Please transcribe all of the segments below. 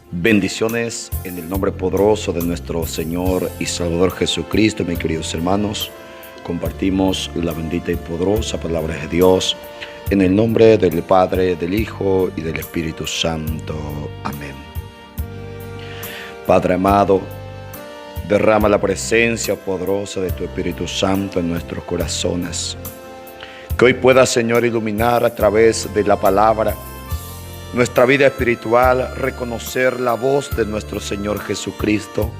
Bendiciones en el nombre poderoso de nuestro Señor y Salvador Jesucristo, mis queridos hermanos. Compartimos la bendita y poderosa palabra de Dios en el nombre del Padre, del Hijo y del Espíritu Santo. Amén. Padre amado, derrama la presencia poderosa de tu Espíritu Santo en nuestros corazones. Que hoy pueda, Señor, iluminar a través de la palabra nuestra vida espiritual, reconocer la voz de nuestro Señor Jesucristo.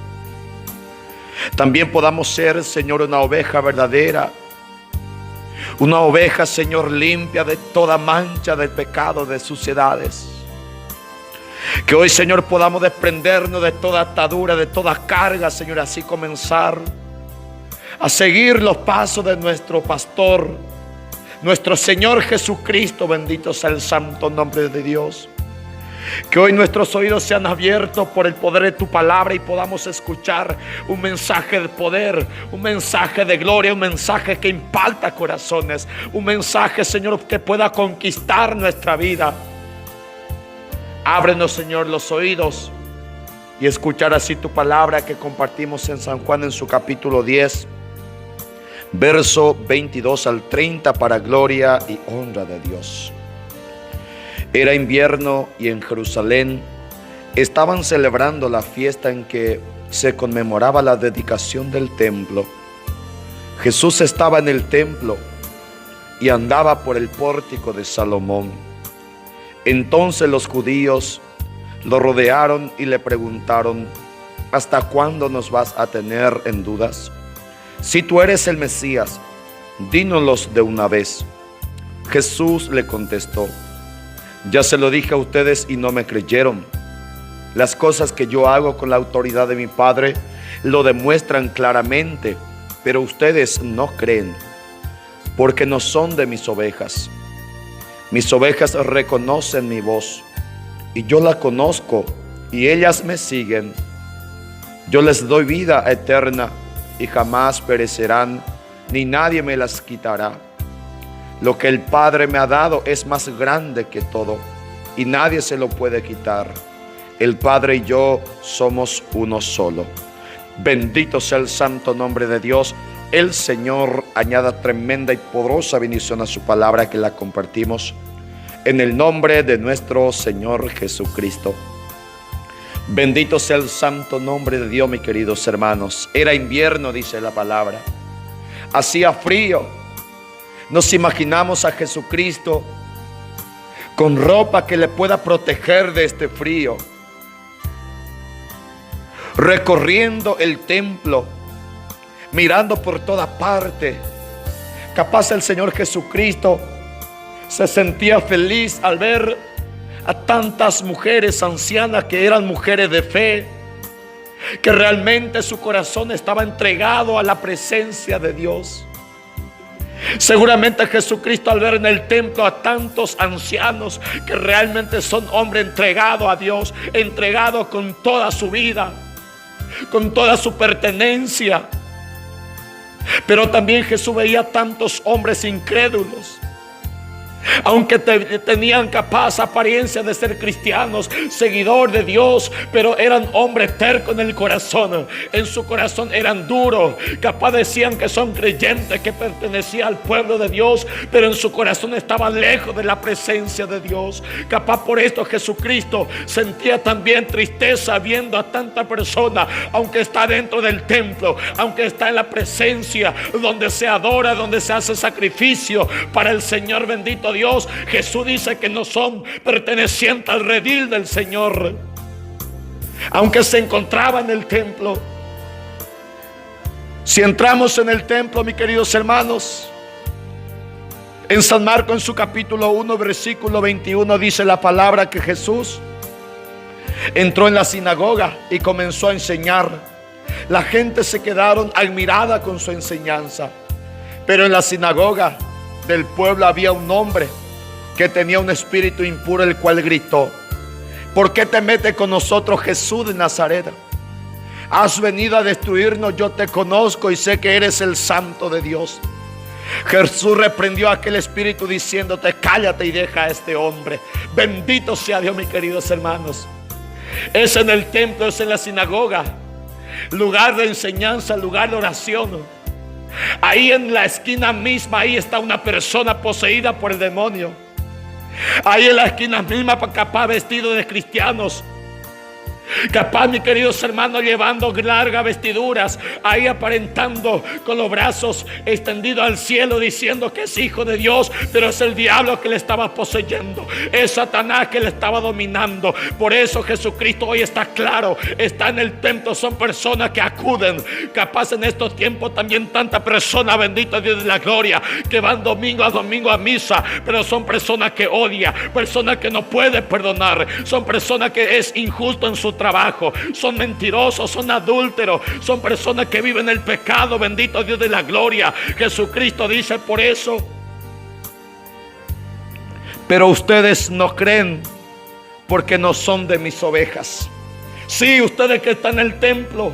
También podamos ser, Señor, una oveja verdadera, una oveja, Señor, limpia de toda mancha del pecado, de suciedades. Que hoy, Señor, podamos desprendernos de toda atadura, de toda carga, Señor, así comenzar a seguir los pasos de nuestro pastor, nuestro Señor Jesucristo. Bendito sea el santo nombre de Dios. Que hoy nuestros oídos sean abiertos por el poder de tu palabra y podamos escuchar un mensaje de poder, un mensaje de gloria, un mensaje que impacta corazones, un mensaje, Señor, que pueda conquistar nuestra vida. Ábrenos, Señor, los oídos y escuchar así tu palabra que compartimos en San Juan en su capítulo 10. Verso 22 al 30 para gloria y honra de Dios. Era invierno y en Jerusalén estaban celebrando la fiesta en que se conmemoraba la dedicación del templo. Jesús estaba en el templo y andaba por el pórtico de Salomón. Entonces los judíos lo rodearon y le preguntaron: ¿hasta cuándo nos vas a tener en dudas? Si tú eres el Mesías, dínoslos de una vez. Jesús le contestó: ya se lo dije a ustedes y no me creyeron. Las cosas que yo hago con la autoridad de mi Padre lo demuestran claramente, pero ustedes no creen, porque no son de mis ovejas. Mis ovejas reconocen mi voz, y yo la conozco, y ellas me siguen. Yo les doy vida eterna, y jamás perecerán, ni nadie me las quitará. Lo que el Padre me ha dado es más grande que todo, y nadie se lo puede quitar. El Padre y yo somos uno solo. Bendito sea el santo nombre de Dios. El Señor añada tremenda y poderosa bendición a su palabra que la compartimos en el nombre de nuestro Señor Jesucristo. Bendito sea el santo nombre de Dios, mis queridos hermanos. Era invierno, dice la palabra. Hacía frío. Nos imaginamos a Jesucristo con ropa que le pueda proteger de este frío, recorriendo el templo, mirando por toda parte. Capaz el Señor Jesucristo se sentía feliz al ver a tantas mujeres ancianas que eran mujeres de fe, que realmente su corazón estaba entregado a la presencia de Dios. Seguramente Jesucristo, al ver en el templo a tantos ancianos que realmente son hombres entregados a Dios, entregados con toda su vida, con toda su pertenencia. Pero también Jesús veía tantos hombres incrédulos, aunque tenían capaz apariencia de ser cristianos, seguidor de Dios, pero eran hombres tercos en el corazón. En su corazón eran duros. Capaz decían que son creyentes, que pertenecían al pueblo de Dios, pero en su corazón estaban lejos de la presencia de Dios. Capaz por esto Jesucristo sentía también tristeza viendo a tanta persona, aunque está dentro del templo, aunque está en la presencia donde se adora, donde se hace sacrificio para el Señor. Bendito Dios. Jesús dice que no son pertenecientes al redil del Señor, aunque se encontraba en el templo. Si entramos en el templo, mis queridos hermanos, en San Marcos, en su capítulo 1, versículo 21, dice la palabra que Jesús entró en la sinagoga y comenzó a enseñar. La gente se quedaron admirada con su enseñanza. Pero en la sinagoga del pueblo había un hombre que tenía un espíritu impuro, el cual gritó: ¿por qué te metes con nosotros, Jesús de Nazaret? Has venido a destruirnos. Yo te conozco y sé que eres el Santo de Dios. Jesús reprendió a aquel espíritu diciéndote: cállate y deja a este hombre. Bendito sea Dios, mis queridos hermanos. Es en el templo, es en la sinagoga, lugar de enseñanza, lugar de oración. Ahí en la esquina misma, ahí está una persona poseída por el demonio. Ahí en la esquina misma, capaz vestido de cristianos, capaz, mis queridos hermanos, llevando largas vestiduras, ahí aparentando con los brazos extendidos al cielo, diciendo que es hijo de Dios, pero es el diablo que le estaba poseyendo, es Satanás que le estaba dominando. Por eso Jesucristo hoy está claro, está en el templo. Son personas que acuden, capaz en estos tiempos también tanta persona, bendito Dios de la gloria, que van domingo a misa, pero son personas que odian, personas que no pueden perdonar, son personas que es injusto en su trabajo, son mentirosos, son adúlteros, son personas que viven el pecado, bendito Dios de la gloria. Jesucristo dice por eso: pero ustedes no creen porque no son de mis ovejas. Sí, ustedes que están en el templo,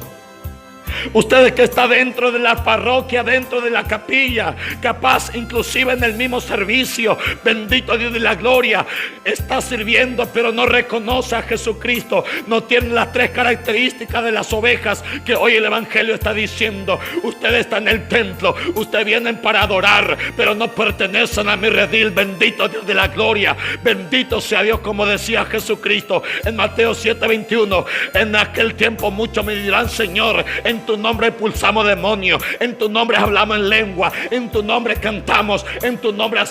ustedes que están dentro de la parroquia, dentro de la capilla, capaz inclusive en el mismo servicio, bendito Dios de la gloria, está sirviendo pero no reconoce a Jesucristo, no tiene las tres características de las ovejas que hoy el evangelio está diciendo. Ustedes están en el templo, ustedes vienen para adorar, pero no pertenecen a mi redil, bendito Dios de la gloria. Bendito sea Dios, como decía Jesucristo en Mateo 7:21: en aquel tiempo muchos me dirán: Señor, en tu nombre expulsamos demonios, en tu nombre hablamos en lengua, en tu nombre cantamos, en tu nombre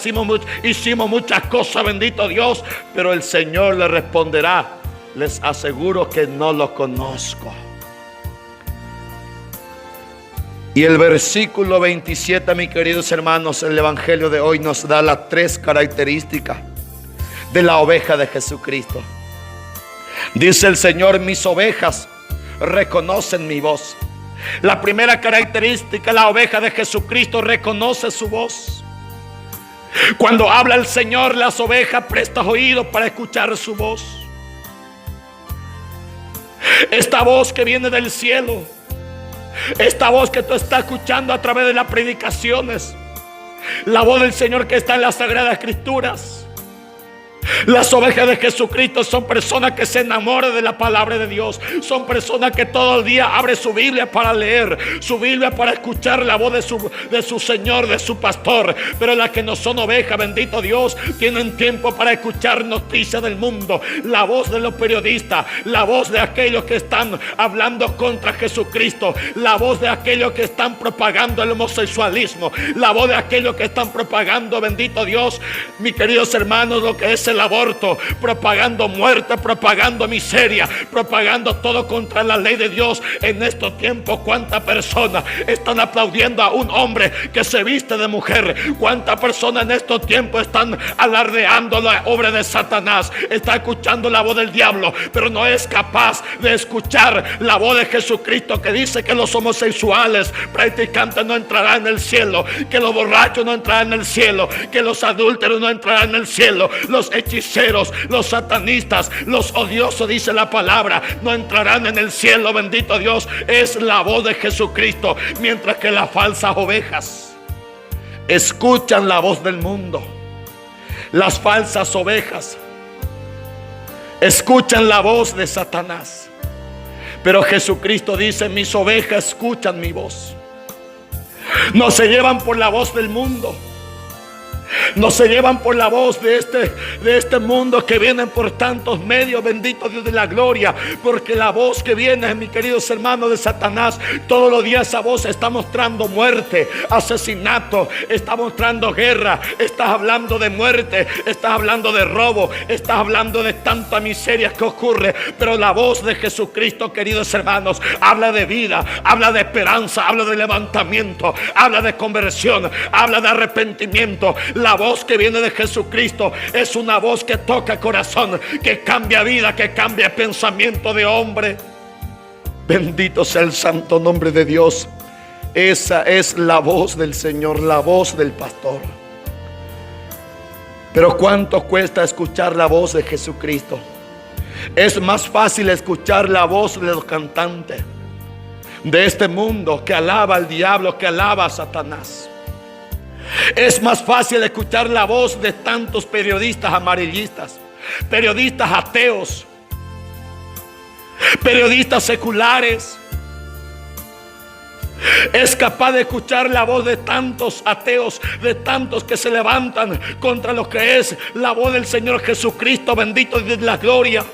hicimos muchas cosas, bendito Dios. Pero el Señor le responderá: les aseguro que no lo conozco. Y el versículo 27, mis queridos hermanos, el evangelio de hoy nos da las tres características de la oveja de Jesucristo. Dice el Señor: mis ovejas reconocen mi voz. La primera característica, la oveja de Jesucristo reconoce su voz. Cuando habla el Señor, las ovejas prestan oído para escuchar su voz. Esta voz que viene del cielo, esta voz que tú estás escuchando a través de las predicaciones, la voz del Señor que está en las Sagradas Escrituras. Las ovejas de Jesucristo son personas que se enamoran de la palabra de Dios. Son personas que todo el día abren su Biblia para leer, su Biblia para escuchar la voz de su Señor, de su pastor. Pero las que no son ovejas, bendito Dios, tienen tiempo para escuchar noticias del mundo, la voz de los periodistas, la voz de aquellos que están hablando contra Jesucristo, la voz de aquellos que están propagando el homosexualismo, la voz de aquellos que están propagando, bendito Dios, mis queridos hermanos, lo que es el aborto, propagando muerte, propagando miseria, propagando todo contra la ley de Dios. En estos tiempos, cuántas personas están aplaudiendo a un hombre que se viste de mujer. Cuántas personas en estos tiempos están alardeando la obra de Satanás, está escuchando la voz del diablo, pero no es capaz de escuchar la voz de Jesucristo, que dice que los homosexuales practicantes no entrarán en el cielo, que los borrachos no entrarán en el cielo, que los adúlteros no entrarán en el cielo, los hechiceros, los satanistas, los odiosos, dice la palabra, no entrarán en el cielo, bendito Dios. Es la voz de Jesucristo. Mientras que las falsas ovejas escuchan la voz del mundo. Las falsas ovejas escuchan la voz de Satanás. Pero Jesucristo dice: mis ovejas escuchan mi voz. No se llevan por la voz del mundo, no se llevan por la voz de este mundo que vienen por tantos medios, bendito Dios de la gloria. Porque la voz que viene, mis queridos hermanos, de Satanás, todos los días esa voz está mostrando muerte, asesinato, está mostrando guerra, estás hablando de muerte, estás hablando de robo, estás hablando de tanta miseria que ocurre. Pero la voz de Jesucristo, queridos hermanos, habla de vida, habla de esperanza, habla de levantamiento, habla de conversión, habla de arrepentimiento. La voz que viene de Jesucristo es una voz que toca corazón, que cambia vida, que cambia pensamiento de hombre. Bendito sea el santo nombre de Dios. Esa es la voz del Señor, la voz del pastor. Pero ¿cuánto cuesta escuchar la voz de Jesucristo? Es más fácil escuchar la voz de los cantantes de este mundo que alaba al diablo, que alaba a Satanás. Es más fácil escuchar la voz de tantos periodistas amarillistas, periodistas ateos, periodistas seculares. Es capaz de escuchar la voz de tantos ateos, de tantos que se levantan contra lo que es la voz del Señor Jesucristo, bendito Dios de la gloria.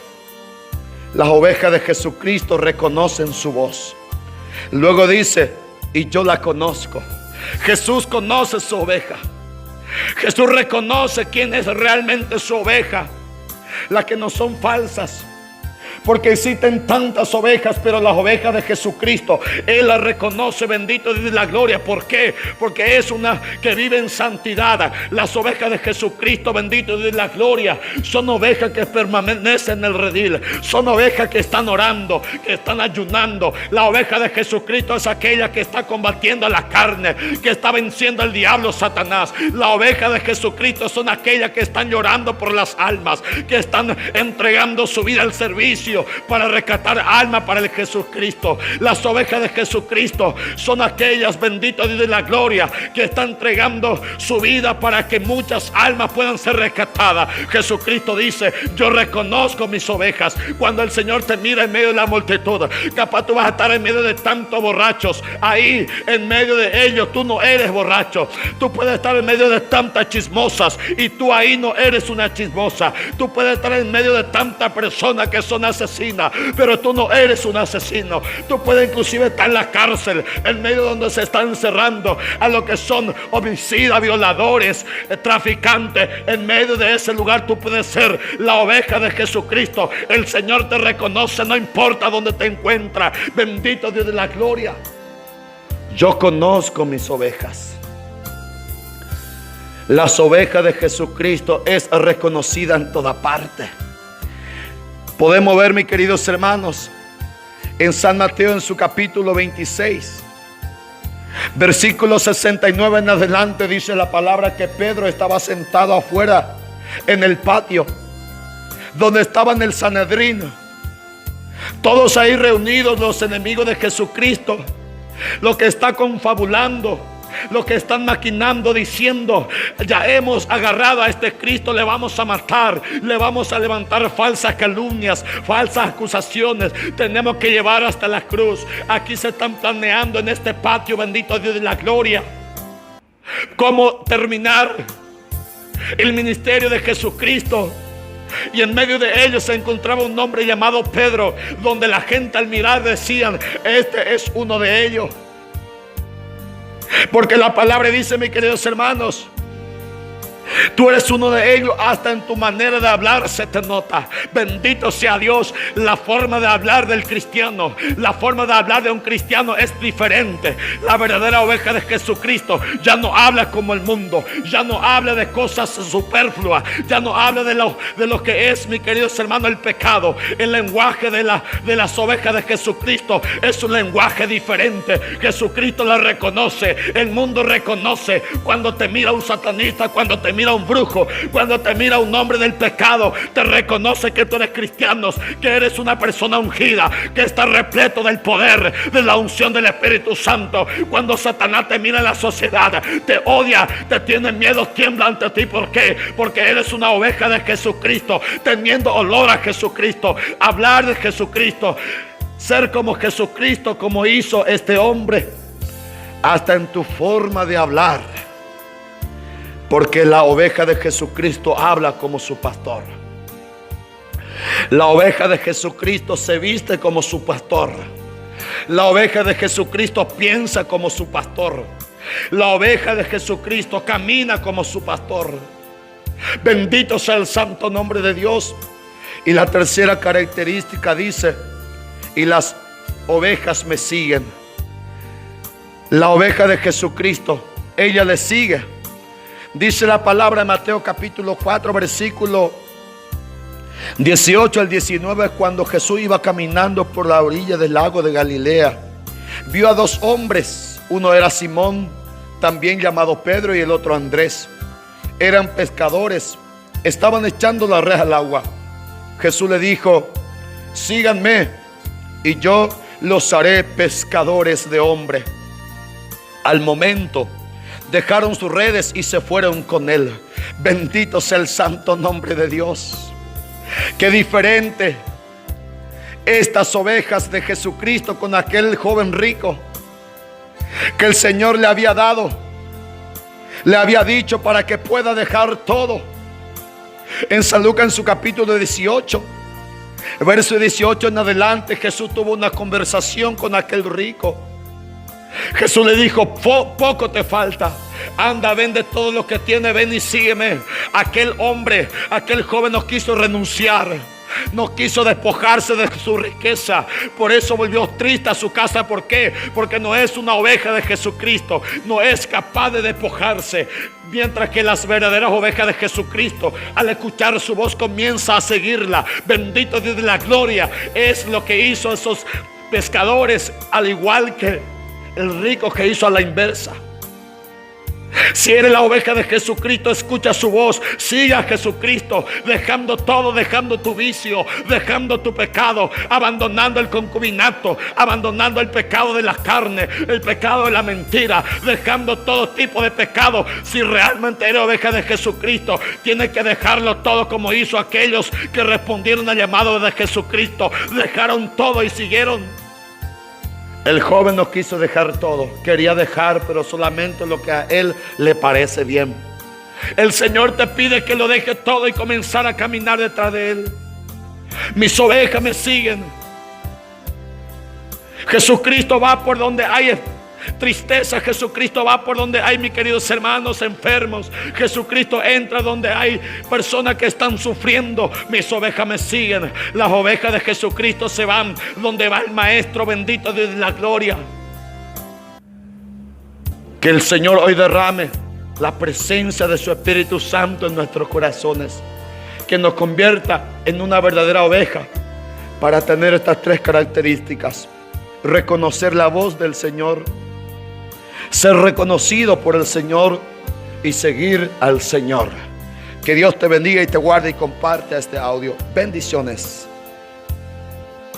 Las ovejas de Jesucristo reconocen su voz. Luego dice, y yo la conozco. Jesús conoce su oveja. Jesús reconoce quién es realmente su oveja, las que no son falsas. Porque existen tantas ovejas, pero las ovejas de Jesucristo, Él las reconoce, bendito Dios de la gloria. ¿Por qué? Porque es una que vive en santidad. Las ovejas de Jesucristo, bendito Dios de la gloria, son ovejas que permanecen en el redil. Son ovejas que están orando, que están ayunando. La oveja de Jesucristo es aquella que está combatiendo a la carne, que está venciendo al diablo, Satanás. La oveja de Jesucristo son aquellas que están llorando por las almas, que están entregando su vida al servicio para rescatar alma para el Jesucristo. Las ovejas de Jesucristo son aquellas, bendito Dios de la gloria, que están entregando su vida para que muchas almas puedan ser rescatadas. Jesucristo dice, yo reconozco mis ovejas. Cuando el Señor te mira en medio de la multitud, capaz tú vas a estar en medio de tantos borrachos. Ahí en medio de ellos tú no eres borracho. Tú puedes estar en medio de tantas chismosas y tú ahí no eres una chismosa. Tú puedes estar en medio de tantas personas que son asesina, pero tú no eres un asesino. Tú puedes inclusive estar en la cárcel, en medio donde se están encerrando a lo que son homicidas, violadores, traficantes. En medio de ese lugar tú puedes ser la oveja de Jesucristo. El Señor te reconoce, no importa dónde te encuentras. Bendito Dios de la gloria. Yo conozco mis ovejas. Las ovejas de Jesucristo es reconocida en toda parte. Podemos ver, mis queridos hermanos, en San Mateo, en su capítulo 26, versículo 69 en adelante, dice la palabra que Pedro estaba sentado afuera en el patio donde estaban el Sanedrín, todos ahí reunidos, los enemigos de Jesucristo, los que están confabulando, los que están maquinando, diciendo, ya hemos agarrado a este Cristo, le vamos a matar, le vamos a levantar falsas calumnias, falsas acusaciones, tenemos que llevar hasta la cruz. Aquí se están planeando en este patio, bendito Dios de la gloria, cómo terminar el ministerio de Jesucristo. Y en medio de ellos se encontraba un hombre llamado Pedro, donde la gente al mirar decían, este es uno de ellos. Porque la palabra dice, mis queridos hermanos, tú eres uno de ellos, hasta en tu manera de hablar se te nota. Bendito sea Dios. La forma de hablar del cristiano, la forma de hablar de un cristiano es diferente. La verdadera oveja de Jesucristo ya no habla como el mundo, ya no habla de cosas superfluas, ya no habla de lo que es, mis queridos hermanos, el pecado. El lenguaje de las ovejas de Jesucristo es un lenguaje diferente. Jesucristo la reconoce, el mundo reconoce cuando te mira un satanista, cuando te mira un brujo, cuando te mira un hombre del pecado, te reconoce que tú eres cristiano, que eres una persona ungida, que está repleto del poder, de la unción del Espíritu Santo. Cuando Satanás te mira en la sociedad, te odia, te tiene miedo, tiembla ante ti. ¿Por qué? Porque eres una oveja de Jesucristo, teniendo olor a Jesucristo, hablar de Jesucristo, ser como Jesucristo, como hizo este hombre, hasta en tu forma de hablar. Porque la oveja de Jesucristo habla como su pastor. La oveja de Jesucristo se viste como su pastor. La oveja de Jesucristo piensa como su pastor. La oveja de Jesucristo camina como su pastor. Bendito sea el santo nombre de Dios. Y la tercera característica dice, y las ovejas me siguen. La oveja de Jesucristo, ella le sigue. Dice la palabra en Mateo capítulo 4, versículo 18 al 19, cuando Jesús iba caminando por la orilla del lago de Galilea, vio a dos hombres. Uno era Simón, también llamado Pedro, y el otro Andrés. Eran pescadores, estaban echando la red al agua. Jesús le dijo, síganme y yo los haré pescadores de hombres. Al momento dejaron sus redes y se fueron con él. Bendito sea el santo nombre de Dios. Qué diferente estas ovejas de Jesucristo con aquel joven rico que el Señor le había dado, le había dicho para que pueda dejar todo. En San Lucas, en su capítulo 18, verso 18 en adelante, Jesús tuvo una conversación con aquel rico. Jesús le dijo: poco te falta, anda, vende todo lo que tiene, ven y sígueme. Aquel hombre, aquel joven no quiso renunciar, no quiso despojarse de su riqueza. Por eso volvió triste a su casa. ¿Por qué? Porque no es una oveja de Jesucristo, no es capaz de despojarse. Mientras que las verdaderas ovejas de Jesucristo, al escuchar su voz, comienza a seguirla. Bendito Dios de la gloria. Es lo que hizo esos pescadores, al igual que el rico que hizo a la inversa. Si eres la oveja de Jesucristo, escucha su voz, sigue a Jesucristo, dejando todo, dejando tu vicio, dejando tu pecado, abandonando el concubinato, abandonando el pecado de la carne, el pecado de la mentira, dejando todo tipo de pecado. Si realmente eres oveja de Jesucristo, tienes que dejarlo todo, como hizo aquellos que respondieron al llamado de Jesucristo. Dejaron todo y siguieron. El joven no quiso dejar todo, quería dejar, pero solamente lo que a él le parece bien. El Señor te pide que lo dejes todo y comenzar a caminar detrás de Él. Mis ovejas me siguen. Jesucristo va por donde hay tristeza, Jesucristo va por donde hay, mis queridos hermanos, enfermos. Jesucristo entra donde hay personas que están sufriendo. Mis ovejas me siguen. Las ovejas de Jesucristo se van donde va el Maestro, bendito Dios de la gloria. Que el Señor hoy derrame la presencia de su Espíritu Santo en nuestros corazones, que nos convierta en una verdadera oveja para tener estas tres características: reconocer la voz del Señor, ser reconocido por el Señor y seguir al Señor. Que Dios te bendiga y te guarde, y comparte este audio. Bendiciones.